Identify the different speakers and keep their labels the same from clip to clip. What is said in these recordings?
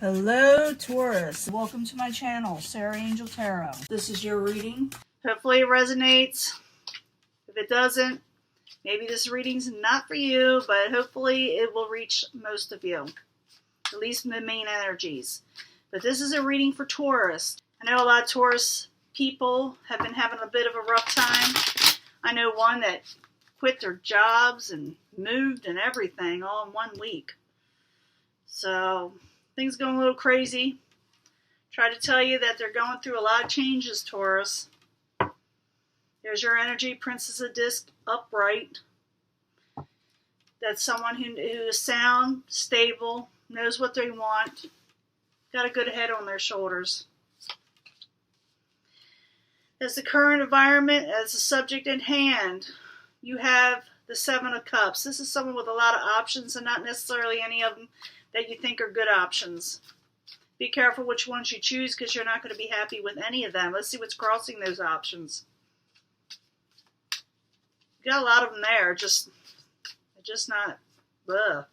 Speaker 1: Hello Taurus, welcome to my channel, Sarah Angel Tarot. This is your reading. Hopefully it resonates. If it doesn't, maybe this reading's not for you, but hopefully it will reach most of you, at least the main energies. But this is a reading for Taurus. I know a lot of Taurus people have been having a bit of a rough time. I know one that quit their jobs and moved and everything all in 1 week. So things going a little crazy. Try to tell you that they're going through a lot of changes, Taurus. There's your energy, Princess of Disc, upright. That's someone who is sound, stable, knows what they want, got a good head on their shoulders. As the current environment, as the subject at hand, you have the Seven of Cups. This is someone with a lot of options and not necessarily any of them that you think are good options. Be careful which ones you choose because you're not going to be happy with any of them. Let's see what's crossing those options. You got a lot of them there, just not, ugh.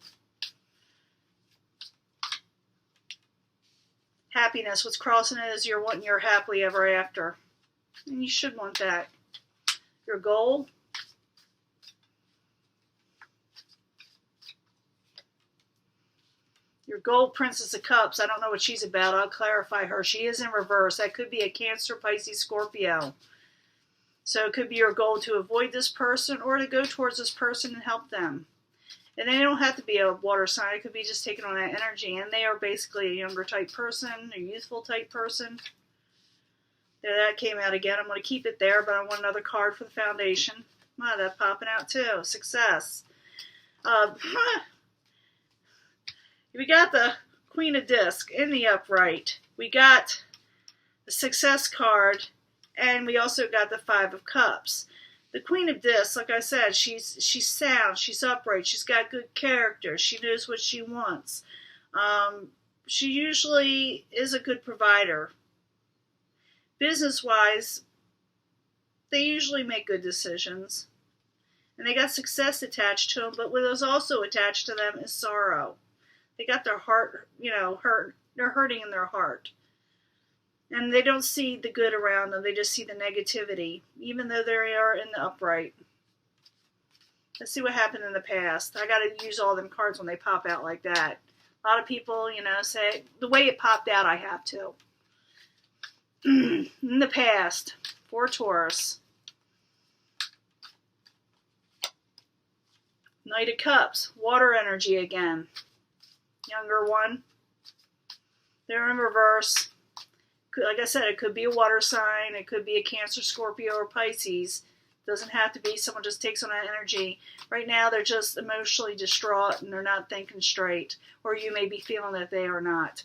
Speaker 1: Happiness, what's crossing it is you're wanting your happily ever after. And you should want that. Your goal. Your gold Princess of Cups, I don't know what she's about. I'll clarify her. She is in reverse. That could be a Cancer, Pisces, Scorpio. So it could be your goal to avoid this person or to go towards this person and help them. And they don't have to be a water sign. It could be just taking on that energy. And they are basically a younger type person, a youthful type person. There, that came out again. I'm going to keep it there, but I want another card for the foundation. Wow, that's popping out too. Success. We got the Queen of Disc in the upright. We got the Success card, and we also got the Five of Cups. The Queen of Disc, like I said, she's sound, she's upright, she's got good character, she knows what she wants. She usually is a good provider. Business-wise, they usually make good decisions. And they got success attached to them, but what is also attached to them is sorrow. They got their heart, hurt. They're hurting in their heart. And they don't see the good around them. They just see the negativity, even though they are in the upright. Let's see what happened in the past. I got to use all them cards when they pop out like that. A lot of people, say, the way it popped out, I have to. In the past, for Taurus. Knight of Cups, water energy again. Younger one. They're in reverse. Like I said, it could be a water sign. It could be a Cancer, Scorpio, or Pisces. Doesn't have to be. Someone just takes on that energy. Right now, they're just emotionally distraught and they're not thinking straight. Or you may be feeling that they are not.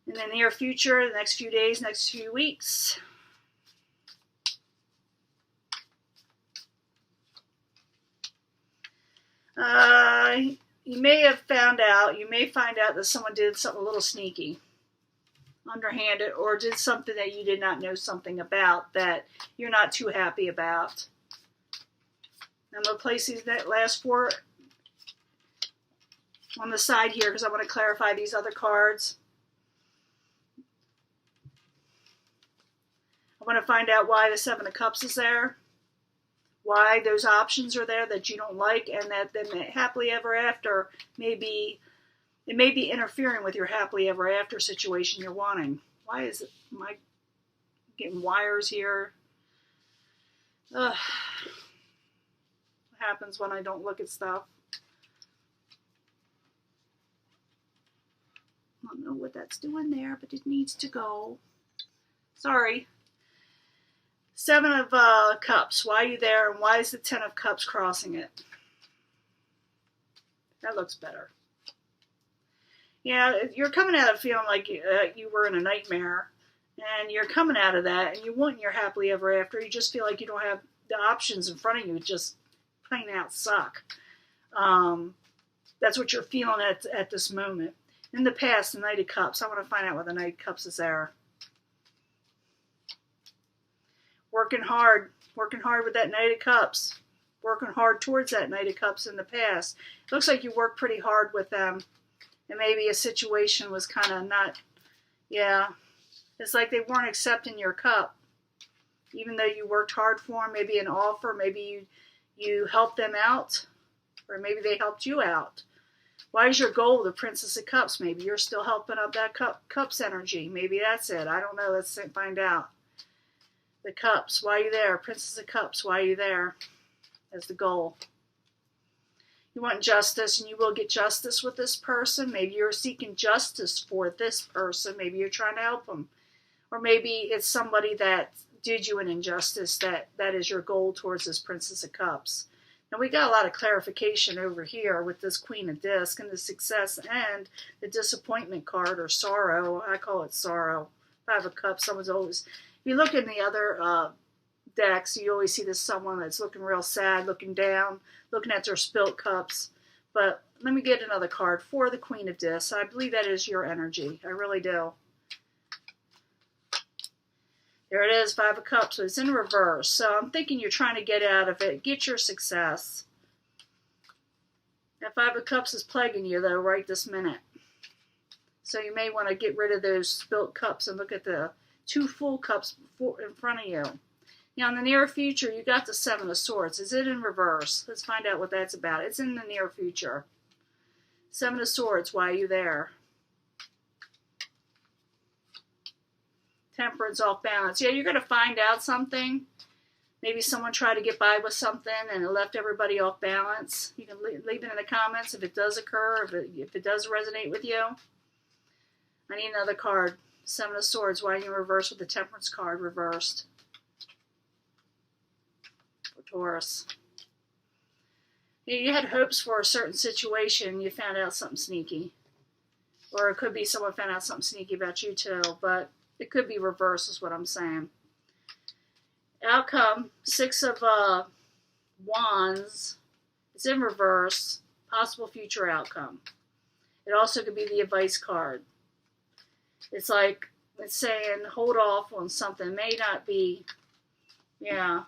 Speaker 1: In the near future, the next few days, next few weeks, you may find out that someone did something a little sneaky, underhanded, or did something that you did not know something about that you're not too happy about. I'm going to place these last four on the side here because I want to clarify these other cards. I want to find out why the Seven of Cups is there. Why those options are there that you don't like, and that then happily ever after may be interfering with your happily ever after situation you're wanting. Why is it? Am I getting wires here? Ugh. What happens when I don't look at stuff? I don't know what that's doing there, but it needs to go. Sorry. Seven of Cups. Why are you there? And why is the Ten of Cups crossing it? That looks better. Yeah, you're coming out of feeling like you were in a nightmare. And you're coming out of that. And you want your happily ever after. You just feel like you don't have the options in front of you. It just plain out suck. That's what you're feeling at this moment. In the past, the Knight of Cups. I want to find out what the Knight of Cups is there. Working hard with that Knight of Cups. Working hard towards that Knight of Cups in the past. It looks like you worked pretty hard with them. And maybe a situation was kind of not, yeah. It's like they weren't accepting your cup. Even though you worked hard for them, maybe an offer, maybe you helped them out, or maybe they helped you out. Why is your goal the Princess of Cups? Maybe you're still helping up that cups energy. Maybe that's it. I don't know. Let's find out. The Cups. Why are you there? Princess of Cups. Why are you there? As the goal. You want justice, and you will get justice with this person. Maybe you're seeking justice for this person. Maybe you're trying to help them. Or maybe it's somebody that did you an injustice that is your goal towards this Princess of Cups. Now we got a lot of clarification over here with this Queen of Discs and the success and the disappointment card or sorrow. I call it sorrow. Five of Cups. Someone's always, if you look in the other decks, you always see this someone that's looking real sad, looking down, looking at their spilt cups. But let me get another card for the Queen of Discs. I believe that is your energy. I really do. There it is, Five of Cups. So it's in reverse. So I'm thinking you're trying to get out of it. Get your success. That Five of Cups is plaguing you, though, right this minute. So you may want to get rid of those spilt cups and look at the two full cups in front of you. Now, in the near future, you got the Seven of Swords. Is it in reverse? Let's find out what that's about. It's in the near future. Seven of Swords. Why are you there? Temperance, off balance. Yeah, you're going to find out something. Maybe someone tried to get by with something and it left everybody off balance. You can leave it in the comments if it does occur, if it does resonate with you. I need another card. Seven of Swords. Why are you in reverse with the Temperance card reversed? For Taurus. You had hopes for a certain situation. You found out something sneaky. Or it could be someone found out something sneaky about you too. But it could be reverse is what I'm saying. Outcome, Six of Wands. It's in reverse. Possible future outcome. It also could be the advice card. It's like, it's saying hold off on something. May not be, yeah.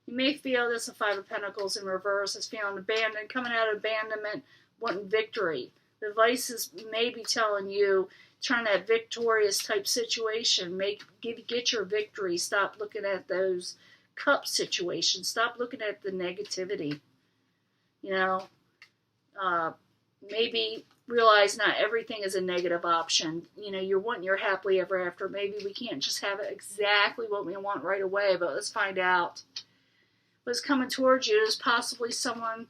Speaker 1: You may feel this, a Five of Pentacles in reverse. It's feeling abandoned, coming out of abandonment, wanting victory. The advice is maybe telling you, trying that victorious type situation. Get your victory. Stop looking at those cup situations. Stop looking at the negativity. You know, maybe realize not everything is a negative option. You know, you're wanting your happily ever after. Maybe we can't just have it exactly what we want right away, but let's find out. What's coming towards you is possibly someone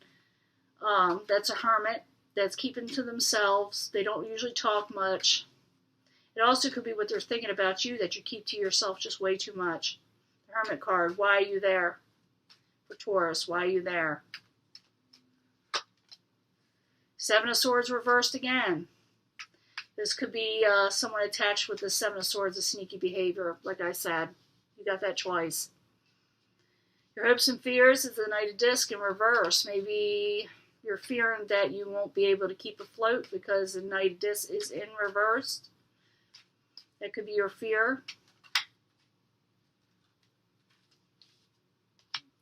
Speaker 1: that's a hermit, that's keeping to themselves. They don't usually talk much. It also could be what they're thinking about you, that you keep to yourself just way too much. The Hermit card, why are you there? For Taurus, why are you there? Seven of Swords reversed again. This could be someone attached with the Seven of Swords, a sneaky behavior, like I said. You got that twice. Your hopes and fears is the Knight of Discs in reverse. Maybe you're fearing that you won't be able to keep afloat because the Knight of Discs is in reverse. That could be your fear.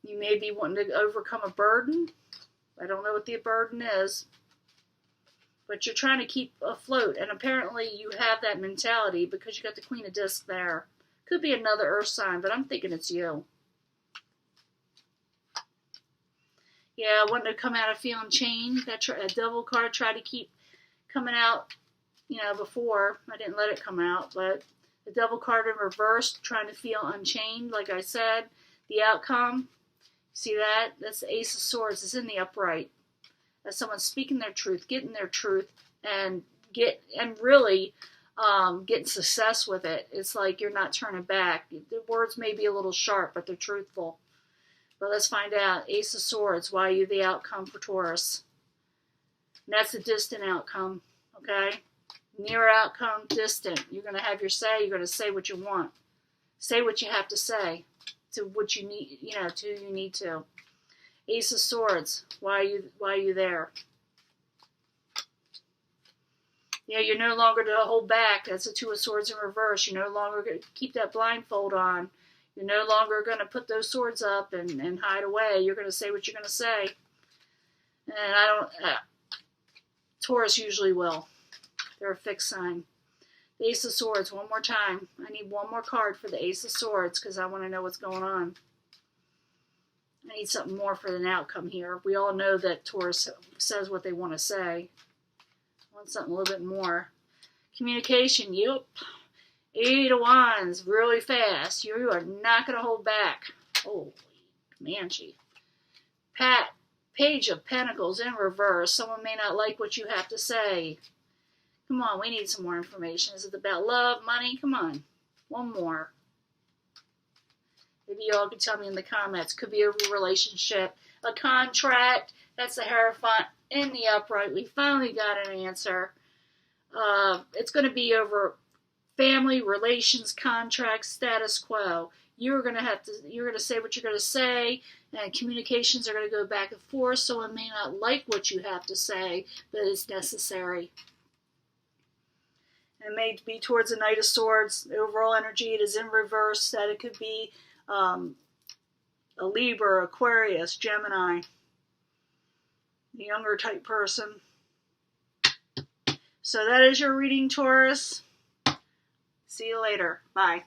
Speaker 1: You may be wanting to overcome a burden. I don't know what the burden is. But you're trying to keep afloat. And apparently you have that mentality because you got the Queen of Discs there. Could be another earth sign, but I'm thinking it's you. Yeah, wanting to come out of feeling chained. That Devil card tried to keep coming out. You know, before, I didn't let it come out, but the Devil card in reverse, trying to feel unchained, like I said. The outcome, see that? That's the Ace of Swords. It's in the upright. That's someone speaking their truth, getting their truth, and really getting success with it. It's like you're not turning back. The words may be a little sharp, but they're truthful. But let's find out. Ace of Swords, why are you the outcome for Taurus? And that's a distant outcome, okay? Near outcome, distant. You're going to have your say. You're going to say what you want. Say what you have to say to what you need, to you need to. Ace of Swords. Why are you there? Yeah, you're no longer to hold back. That's a Two of Swords in reverse. You're no longer going to keep that blindfold on. You're no longer going to put those swords up and hide away. You're going to say what you're going to say. And Taurus usually will. They're a fixed sign. The Ace of Swords, one more time. I need one more card for the Ace of Swords because I want to know what's going on. I need something more for an outcome here. We all know that Taurus says what they want to say. I want something a little bit more. Communication, yep. 8 of Wands, really fast. You are not going to hold back. Holy Comanche. Page of Pentacles in reverse. Someone may not like what you have to say. Come on, we need some more information. Is it about love, money? Come on. One more. Maybe y'all can tell me in the comments. Could be a relationship, a contract. That's the Hierophant in the upright. We finally got an answer. It's going to be over family, relations, contracts, status quo. You're going to say what you're going to say, and communications are going to go back and forth. Someone may not like what you have to say, but it's necessary. It may be towards the Knight of Swords. The overall energy, it is in reverse. That it could be a Libra, Aquarius, Gemini, the younger type person. So that is your reading, Taurus. See you later. Bye.